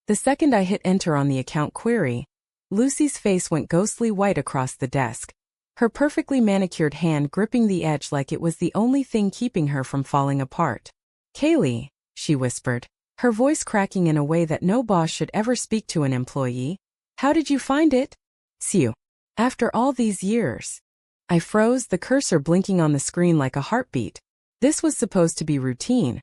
The second I hit enter on the account query, Lucy's face went ghostly white across the desk, her perfectly manicured hand gripping the edge like it was the only thing keeping her from falling apart. "Kaylee," she whispered, her voice cracking in a way that no boss should ever speak to an employee. "How did you find it? You. After all these years." I froze, the cursor blinking on the screen like a heartbeat. This was supposed to be routine.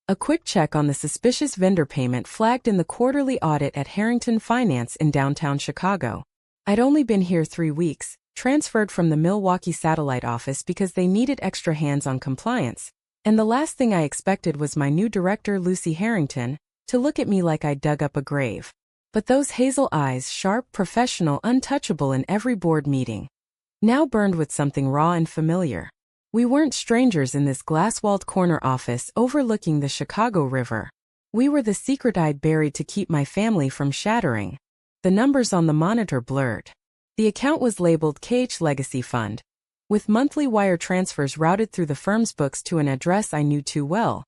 A quick check on the suspicious vendor payment flagged in the quarterly audit at Harrington Finance in downtown Chicago. I'd only been here 3 weeks, transferred from the Milwaukee satellite office because they needed extra hands on compliance, and the last thing I expected was my new director, Lucy Harrington, to look at me like I'd dug up a grave. But those hazel eyes, sharp, professional, untouchable in every board meeting, now burned with something raw and familiar. We weren't strangers in this glass-walled corner office overlooking the Chicago River. We were the secret I'd buried to keep my family from shattering. The numbers on the monitor blurred. The account was labeled KH Legacy Fund, with monthly wire transfers routed through the firm's books to an address I knew too well.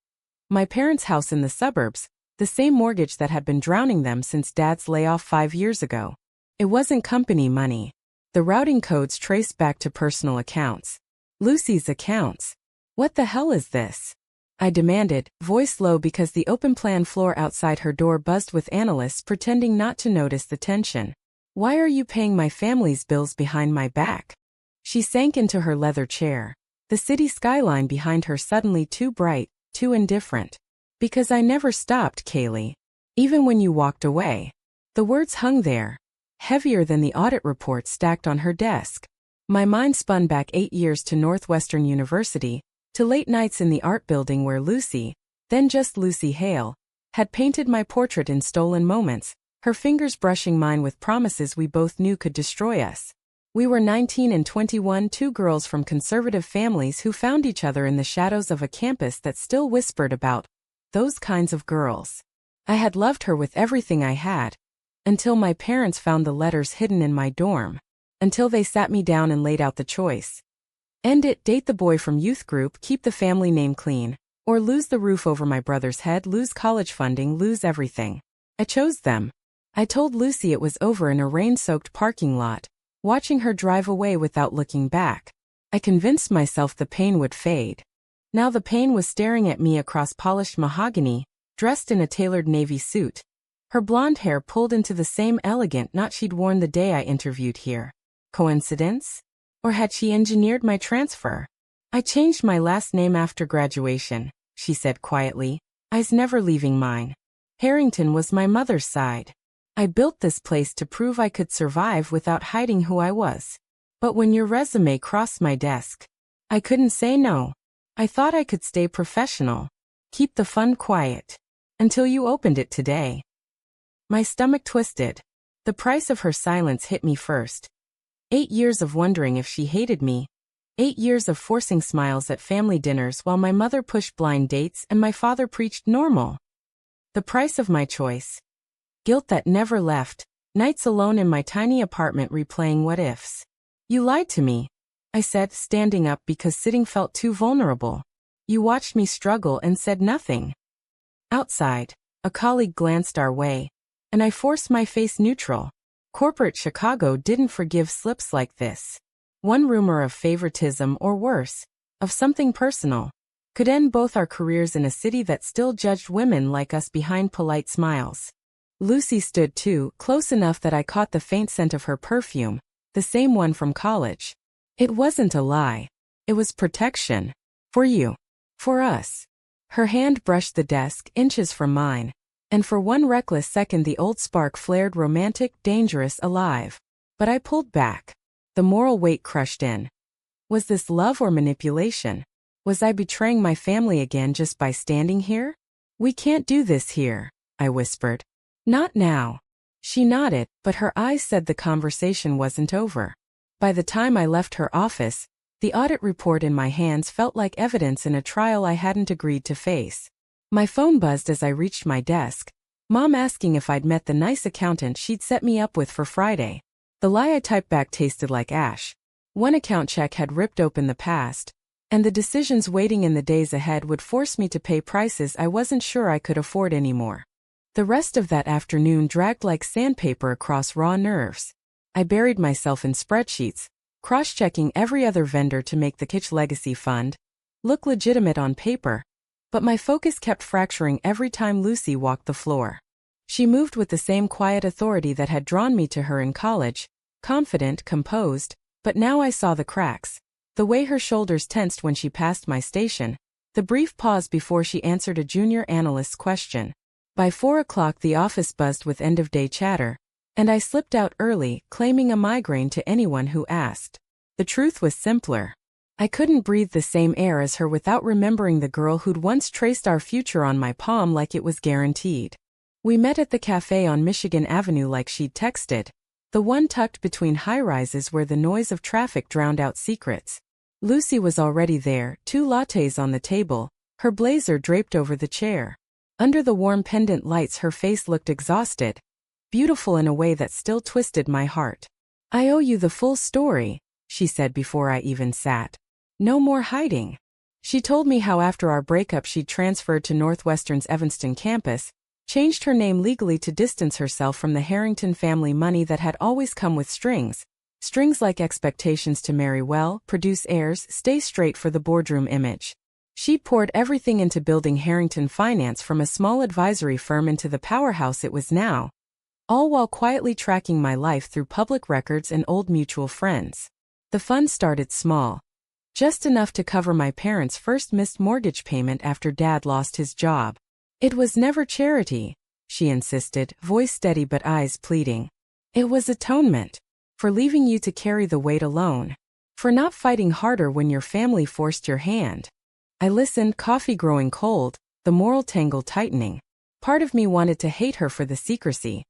My parents' house in the suburbs, the same mortgage that had been drowning them since Dad's layoff 5 years ago. It wasn't company money. The routing codes traced back to personal accounts. Lucy's accounts. "What the hell is this?" I demanded, voice low because the open plan floor outside her door buzzed with analysts pretending not to notice the tension. "Why are you paying my family's bills behind my back?" She sank into her leather chair, the city skyline behind her suddenly too bright, too indifferent. "Because I never stopped, Kaylee. Even when you walked away." The words hung there, heavier than the audit report stacked on her desk. My mind spun back 8 years to Northwestern University, to late nights in the art building where Lucy, then just Lucy Hale, had painted my portrait in stolen moments, her fingers brushing mine with promises we both knew could destroy us. We were 19 and 21, two girls from conservative families who found each other in the shadows of a campus that still whispered about those kinds of girls. I had loved her with everything I had, until my parents found the letters hidden in my dorm, until they sat me down and laid out the choice. End it, date the boy from youth group, keep the family name clean, or lose the roof over my brother's head, lose college funding, lose everything. I chose them. I told Lucy it was over in a rain-soaked parking lot, watching her drive away without looking back. I convinced myself the pain would fade. Now the pain was staring at me across polished mahogany, dressed in a tailored navy suit. Her blonde hair pulled into the same elegant knot she'd worn the day I interviewed here. Coincidence? Or had she engineered my transfer? "I changed my last name after graduation," she said quietly. "I's never leaving mine. Harrington was my mother's side. I built this place to prove I could survive without hiding who I was. But when your resume crossed my desk, I couldn't say no. I thought I could stay professional, keep the fun quiet, until you opened it today." My stomach twisted. The price of her silence hit me first. 8 years of wondering if she hated me. 8 years of forcing smiles at family dinners while my mother pushed blind dates and my father preached normal. The price of my choice. Guilt that never left, nights alone in my tiny apartment replaying what ifs. "You lied to me," I said, standing up because sitting felt too vulnerable. "You watched me struggle and said nothing." Outside, a colleague glanced our way, and I forced my face neutral. Corporate Chicago didn't forgive slips like this. One rumor of favoritism or worse, of something personal, could end both our careers in a city that still judged women like us behind polite smiles. Lucy stood too, close enough that I caught the faint scent of her perfume, the same one from college. It wasn't a lie. It was protection. For you. For us. Her hand brushed the desk, inches from mine, and for one reckless second the old spark flared, romantic, dangerous, alive. But I pulled back. The moral weight crushed in. Was this love or manipulation? Was I betraying my family again just by standing here? "We can't do this here," I whispered. "Not now." She nodded, but her eyes said the conversation wasn't over. By the time I left her office, the audit report in my hands felt like evidence in a trial I hadn't agreed to face. My phone buzzed as I reached my desk, Mom asking if I'd met the nice accountant she'd set me up with for Friday. The lie I typed back tasted like ash. One account check had ripped open the past, and the decisions waiting in the days ahead would force me to pay prices I wasn't sure I could afford anymore. The rest of that afternoon dragged like sandpaper across raw nerves. I buried myself in spreadsheets, cross-checking every other vendor to make the Kitsch Legacy Fund look legitimate on paper, but my focus kept fracturing every time Lucy walked the floor. She moved with the same quiet authority that had drawn me to her in college, confident, composed, but now I saw the cracks. The way her shoulders tensed when she passed my station, the brief pause before she answered a junior analyst's question. By 4 o'clock the office buzzed with end-of-day chatter, and I slipped out early, claiming a migraine to anyone who asked. The truth was simpler. I couldn't breathe the same air as her without remembering the girl who'd once traced our future on my palm like it was guaranteed. We met at the cafe on Michigan Avenue like she'd texted, the one tucked between high-rises where the noise of traffic drowned out secrets. Lucy was already there, 2 lattes on the table, her blazer draped over the chair. Under the warm pendant lights her face looked exhausted, beautiful in a way that still twisted my heart. "I owe you the full story," she said before I even sat. "No more hiding." She told me how after our breakup she'd transferred to Northwestern's Evanston campus, changed her name legally to distance herself from the Harrington family money that had always come with strings. Strings like expectations to marry well, produce heirs, stay straight for the boardroom image. She'd poured everything into building Harrington Finance from a small advisory firm into the powerhouse it was now, all while quietly tracking my life through public records and old mutual friends. The fund started small, just enough to cover my parents' first missed mortgage payment after Dad lost his job. "It was never charity," she insisted, voice steady but eyes pleading. "It was atonement. For leaving you to carry the weight alone. For not fighting harder when your family forced your hand." I listened, coffee growing cold, the moral tangle tightening. Part of me wanted to hate her for the secrecy.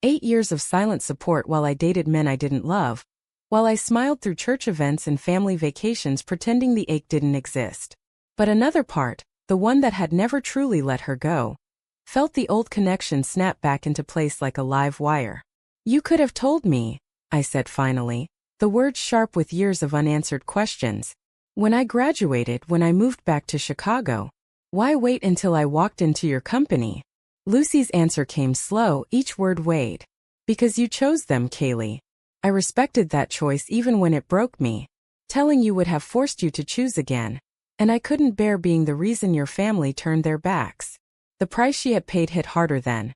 8 years of silent support while I dated men I didn't love, while I smiled through church events and family vacations pretending the ache didn't exist. But another part, the one that had never truly let her go, felt the old connection snap back into place like a live wire. "You could have told me," I said finally, the words sharp with years of unanswered questions. "When I graduated, when I moved back to Chicago. Why wait until I walked into your company?" Lucy's answer came slow, each word weighed. "Because you chose them, Kaylee. I respected that choice even when it broke me. Telling you would have forced you to choose again. And I couldn't bear being the reason your family turned their backs." The price she had paid hit harder then.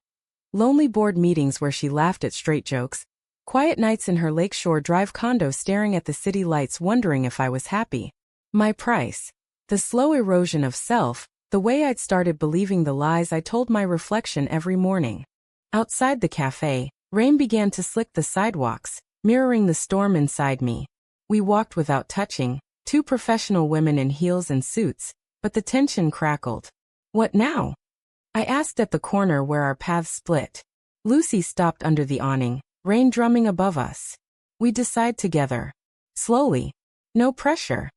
Lonely board meetings where she laughed at straight jokes, quiet nights in her Lakeshore Drive condo staring at the city lights wondering if I was happy. My price. The slow erosion of self, the way I'd started believing the lies I told my reflection every morning. Outside the cafe, rain began to slick the sidewalks, mirroring the storm inside me. We walked without touching, 2 professional women in heels and suits, but the tension crackled. "What now?" I asked at the corner where our paths split. Lucy stopped under the awning, rain drumming above us. "We decide together. Slowly. No pressure."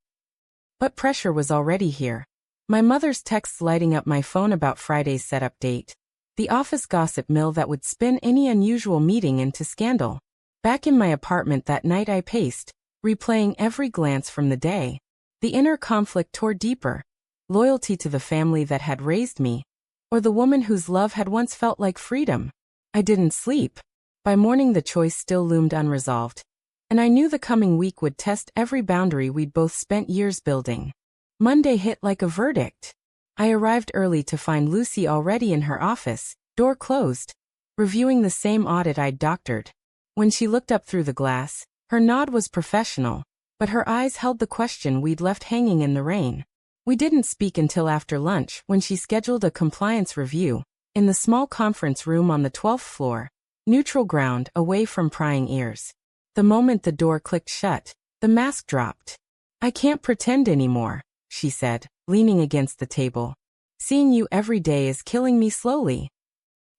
But pressure was already here. My mother's texts lighting up my phone about Friday's setup date. The office gossip mill that would spin any unusual meeting into scandal. Back in my apartment that night I paced, replaying every glance from the day. The inner conflict tore deeper. Loyalty to the family that had raised me, or the woman whose love had once felt like freedom. I didn't sleep. By morning the choice still loomed unresolved. And I knew the coming week would test every boundary we'd both spent years building. Monday hit like a verdict. I arrived early to find Lucy already in her office, door closed, reviewing the same audit I'd doctored. When she looked up through the glass, her nod was professional, but her eyes held the question we'd left hanging in the rain. We didn't speak until after lunch when she scheduled a compliance review, in the small conference room on the 12th floor, neutral ground away from prying ears. The moment the door clicked shut, the mask dropped. "I can't pretend anymore," she said, leaning against the table. "Seeing you every day is killing me slowly."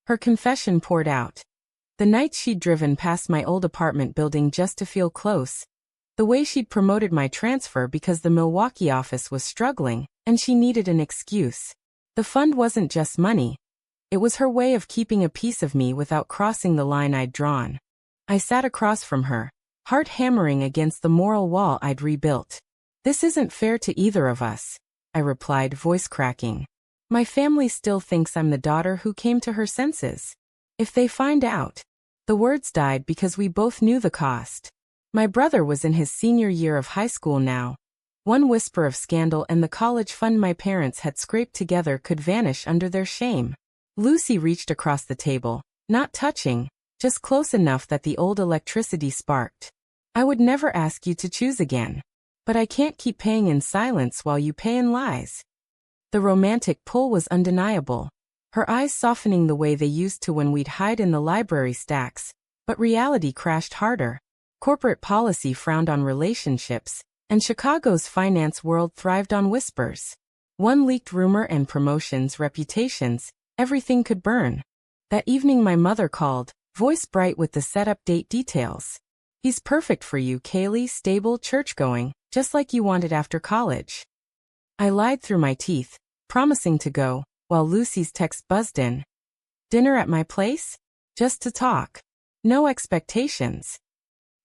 Her confession poured out. The nights she'd driven past my old apartment building just to feel close. The way she'd promoted my transfer because the Milwaukee office was struggling, and she needed an excuse. The fund wasn't just money. It was her way of keeping a piece of me without crossing the line I'd drawn. I sat across from her, heart hammering against the moral wall I'd rebuilt. "This isn't fair to either of us," I replied, voice cracking. My family still thinks I'm the daughter who came to her senses. If they find out. The words died because we both knew the cost. My brother was in his senior year of high school now. One whisper of scandal and the college fund my parents had scraped together could vanish under their shame. Lucy reached across the table, not touching, just close enough that the old electricity sparked. I would never ask you to choose again. But I can't keep paying in silence while you pay in lies. The romantic pull was undeniable, her eyes softening the way they used to when we'd hide in the library stacks, but reality crashed harder. Corporate policy frowned on relationships, and Chicago's finance world thrived on whispers. One leaked rumor and promotions, reputations, everything could burn. That evening my mother called, voice bright with the setup date details. He's perfect for you, Kaylee, stable, church-going, just like you wanted after college. I lied through my teeth, promising to go, while Lucy's text buzzed in. Dinner at my place? Just to talk. No expectations.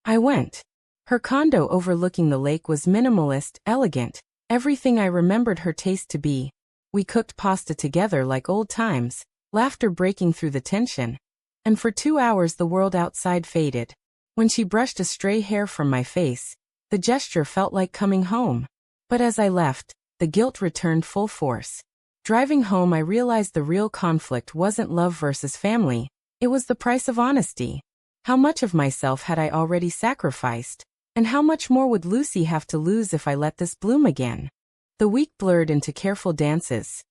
I went. Her condo overlooking the lake was minimalist, elegant, everything I remembered her taste to be. We cooked pasta together like old times, laughter breaking through the tension. And for 2 hours the world outside faded. When she brushed a stray hair from my face, the gesture felt like coming home. But as I left, the guilt returned full force. Driving home I realized the real conflict wasn't love versus family, it was the price of honesty. How much of myself had I already sacrificed? And how much more would Lucy have to lose if I let this bloom again? The week blurred into careful dances.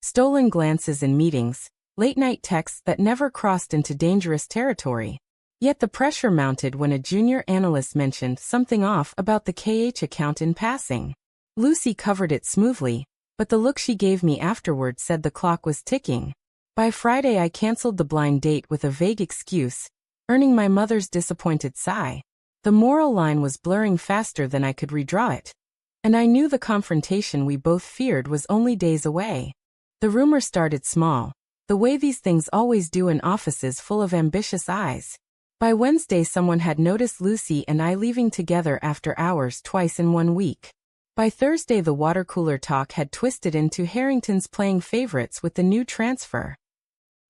Stolen glances in meetings, late-night texts that never crossed into dangerous territory. Yet the pressure mounted when a junior analyst mentioned something off about the KH account in passing. Lucy covered it smoothly, but the look she gave me afterward said the clock was ticking. By Friday I canceled the blind date with a vague excuse, earning my mother's disappointed sigh. The moral line was blurring faster than I could redraw it. And I knew the confrontation we both feared was only days away. The rumor started small, the way these things always do in offices full of ambitious eyes. By Wednesday someone had noticed Lucy and I leaving together after hours twice in 1 week. By Thursday the water cooler talk had twisted into Harrington's playing favorites with the new transfer.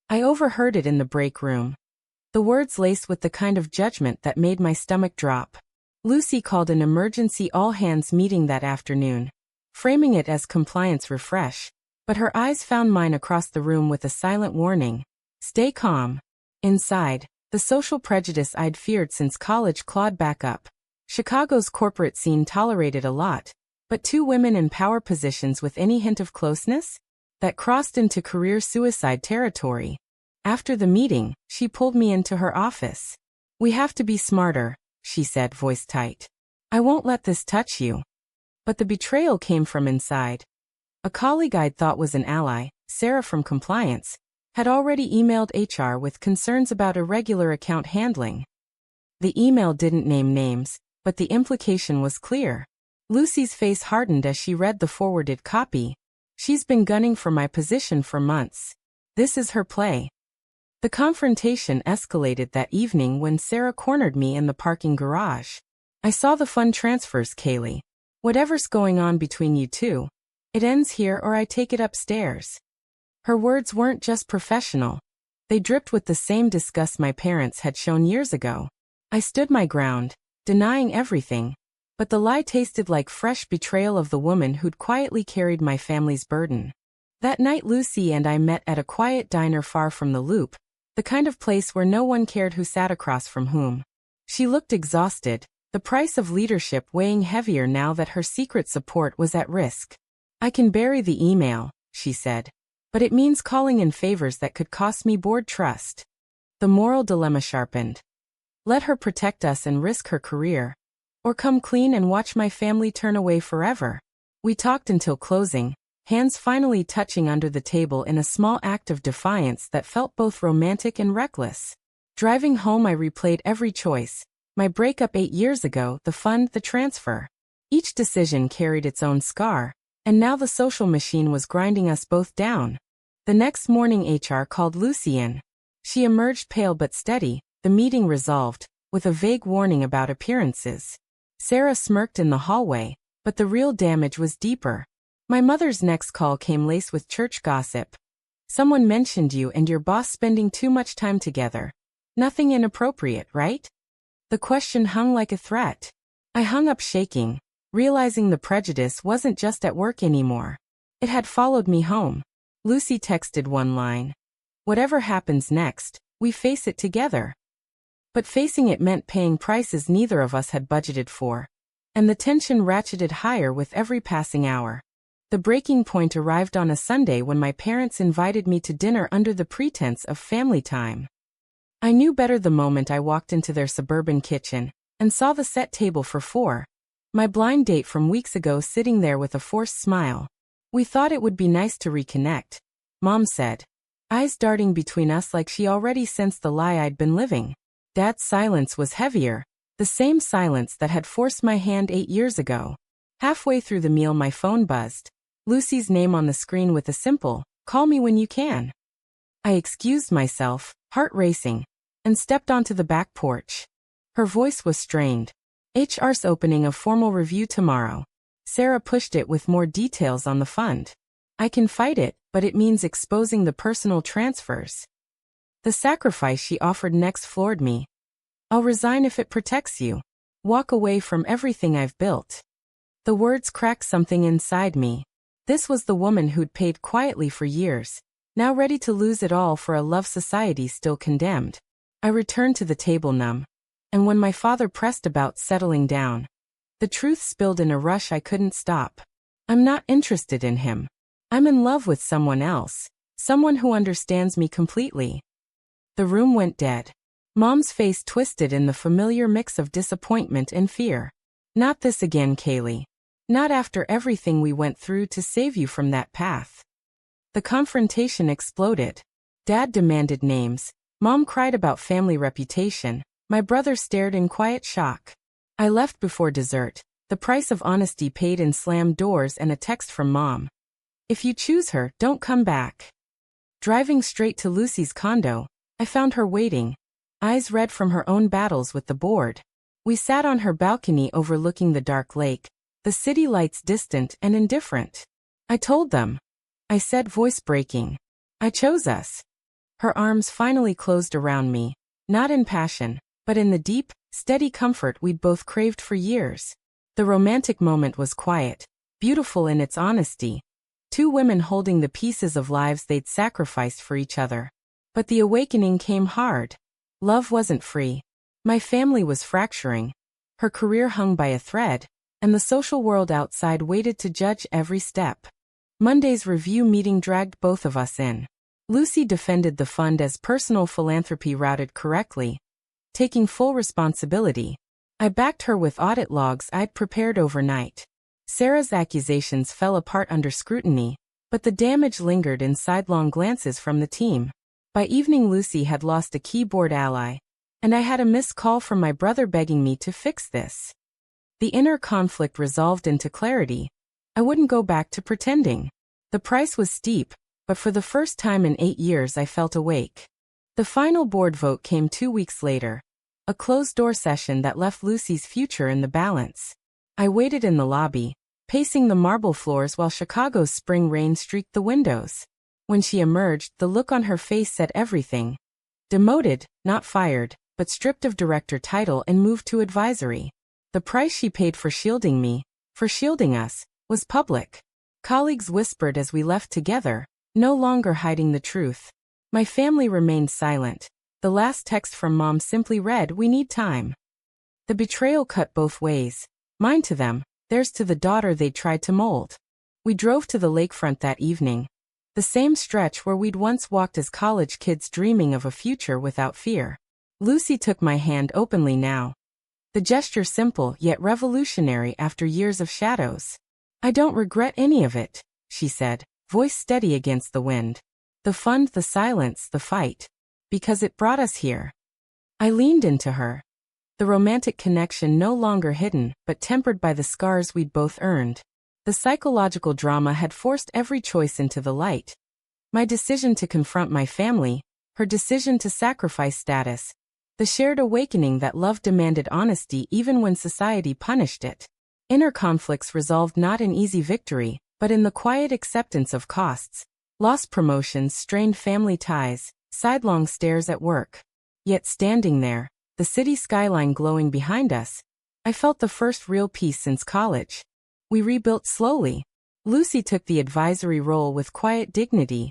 I overheard it in the break room. The words laced with the kind of judgment that made my stomach drop. Lucy called an emergency all-hands meeting that afternoon, framing it as compliance refresh, but her eyes found mine across the room with a silent warning. Stay calm. Inside, the social prejudice I'd feared since college clawed back up. Chicago's corporate scene tolerated a lot, but 2 women in power positions with any hint of closeness? That crossed into career suicide territory. After the meeting, she pulled me into her office. We have to be smarter, she said, voice tight. I won't let this touch you. But the betrayal came from inside. A colleague I'd thought was an ally, Sarah from compliance, had already emailed HR with concerns about irregular account handling. The email didn't name names, but the implication was clear. Lucy's face hardened as she read the forwarded copy. She's been gunning for my position for months. This is her play. The confrontation escalated that evening when Sarah cornered me in the parking garage. I saw the fund transfers, Kaylee. Whatever's going on between you two, it ends here or I take it upstairs. Her words weren't just professional. They dripped with the same disgust my parents had shown years ago. I stood my ground, denying everything, but the lie tasted like fresh betrayal of the woman who'd quietly carried my family's burden. That night Lucy and I met at a quiet diner far from the loop, the kind of place where no one cared who sat across from whom. She looked exhausted, the price of leadership weighing heavier now that her secret support was at risk. I can bury the email, she said, but it means calling in favors that could cost me board trust. The moral dilemma sharpened. Let her protect us and risk her career, or come clean and watch my family turn away forever. We talked until closing, hands finally touching under the table in a small act of defiance that felt both romantic and reckless. Driving home I replayed every choice, my breakup 8 years ago, the fund, the transfer. Each decision carried its own scar, and now the social machine was grinding us both down. The next morning HR called Lucy in. She emerged pale but steady, the meeting resolved, with a vague warning about appearances. Sarah smirked in the hallway, but the real damage was deeper. My mother's next call came laced with church gossip. Someone mentioned you and your boss spending too much time together. Nothing inappropriate, right? The question hung like a threat. I hung up shaking, realizing the prejudice wasn't just at work anymore. It had followed me home. Lucy texted one line. Whatever happens next, we face it together. But facing it meant paying prices neither of us had budgeted for. And the tension ratcheted higher with every passing hour. The breaking point arrived on a Sunday when my parents invited me to dinner under the pretense of family time. I knew better the moment I walked into their suburban kitchen and saw the set table for 4. My blind date from weeks ago sitting there with a forced smile. We thought it would be nice to reconnect, Mom said, eyes darting between us like she already sensed the lie I'd been living. Dad's silence was heavier, the same silence that had forced my hand 8 years ago. Halfway through the meal my phone buzzed. Lucy's name on the screen with a simple, "Call me when you can." I excused myself, heart racing, and stepped onto the back porch. Her voice was strained. "HR's opening a formal review tomorrow." Sarah pushed it with more details on the fund. "I can fight it, but it means exposing the personal transfers." The sacrifice she offered next floored me. "I'll resign if it protects you. Walk away from everything I've built." The words cracked something inside me. This was the woman who'd paid quietly for years, now ready to lose it all for a love society still condemned. I returned to the table numb. And when my father pressed about settling down, the truth spilled in a rush I couldn't stop. I'm not interested in him. I'm in love with someone else, someone who understands me completely. The room went dead. Mom's face twisted in the familiar mix of disappointment and fear. "Not this again, Kaylee. Not after everything we went through to save you from that path." The confrontation exploded. Dad demanded names. Mom cried about family reputation. My brother stared in quiet shock. I left before dessert, the price of honesty paid in slammed doors and a text from Mom. "If you choose her, don't come back." Driving straight to Lucy's condo, I found her waiting, eyes red from her own battles with the board. We sat on her balcony overlooking the dark lake, the city lights distant and indifferent. "I told them," I said, voice breaking. "I chose us." Her arms finally closed around me, not in passion, but in the deep, steady comfort we'd both craved for years. The romantic moment was quiet, beautiful in its honesty. 2 women holding the pieces of lives they'd sacrificed for each other. But the awakening came hard. Love wasn't free. My family was fracturing. Her career hung by a thread, and the social world outside waited to judge every step. Monday's review meeting dragged both of us in. Lucy defended the fund as personal philanthropy routed correctly, taking full responsibility. I backed her with audit logs I'd prepared overnight. Sarah's accusations fell apart under scrutiny, but the damage lingered in sidelong glances from the team. By evening Lucy had lost a keyboard ally, and I had a missed call from my brother begging me to fix this. The inner conflict resolved into clarity. I wouldn't go back to pretending. The price was steep, but for the first time in 8 years I felt awake. The final board vote came 2 weeks later, a closed-door session that left Lucy's future in the balance. I waited in the lobby, pacing the marble floors while Chicago's spring rain streaked the windows. When she emerged, the look on her face said everything. Demoted, not fired, but stripped of director title and moved to advisory. The price she paid for shielding me, for shielding us, was public. Colleagues whispered as we left together, no longer hiding the truth. My family remained silent. The last text from Mom simply read, "We need time." The betrayal cut both ways. Mine to them, theirs to the daughter they'd tried to mold. We drove to the lakefront that evening. The same stretch where we'd once walked as college kids dreaming of a future without fear. Lucy took my hand openly now. The gesture simple yet revolutionary after years of shadows. "I don't regret any of it," she said, voice steady against the wind. "The fund, the silence, the fight. Because it brought us here." I leaned into her. The romantic connection no longer hidden, but tempered by the scars we'd both earned. The psychological drama had forced every choice into the light. My decision to confront my family, her decision to sacrifice status, the shared awakening that love demanded honesty even when society punished it. Inner conflicts resolved not in easy victory, but in the quiet acceptance of costs, lost promotions, strained family ties, sidelong stares at work. Yet standing there, the city skyline glowing behind us, I felt the first real peace since college. We rebuilt slowly. Lucy took the advisory role with quiet dignity,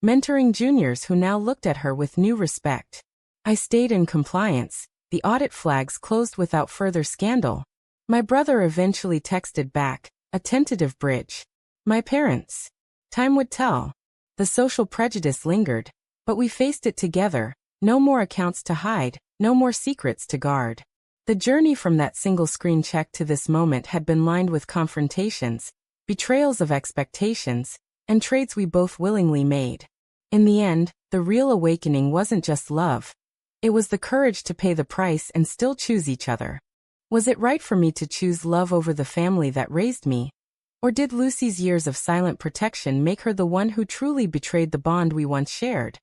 mentoring juniors who now looked at her with new respect. I stayed in compliance. The audit flags closed without further scandal. My brother eventually texted back, a tentative bridge. My parents. Time would tell. The social prejudice lingered, but we faced it together. No more accounts to hide, no more secrets to guard. The journey from that single screen check to this moment had been lined with confrontations, betrayals of expectations, and trades we both willingly made. In the end, the real awakening wasn't just love. It was the courage to pay the price and still choose each other. Was it right for me to choose love over the family that raised me? Or did Lucy's years of silent protection make her the one who truly betrayed the bond we once shared?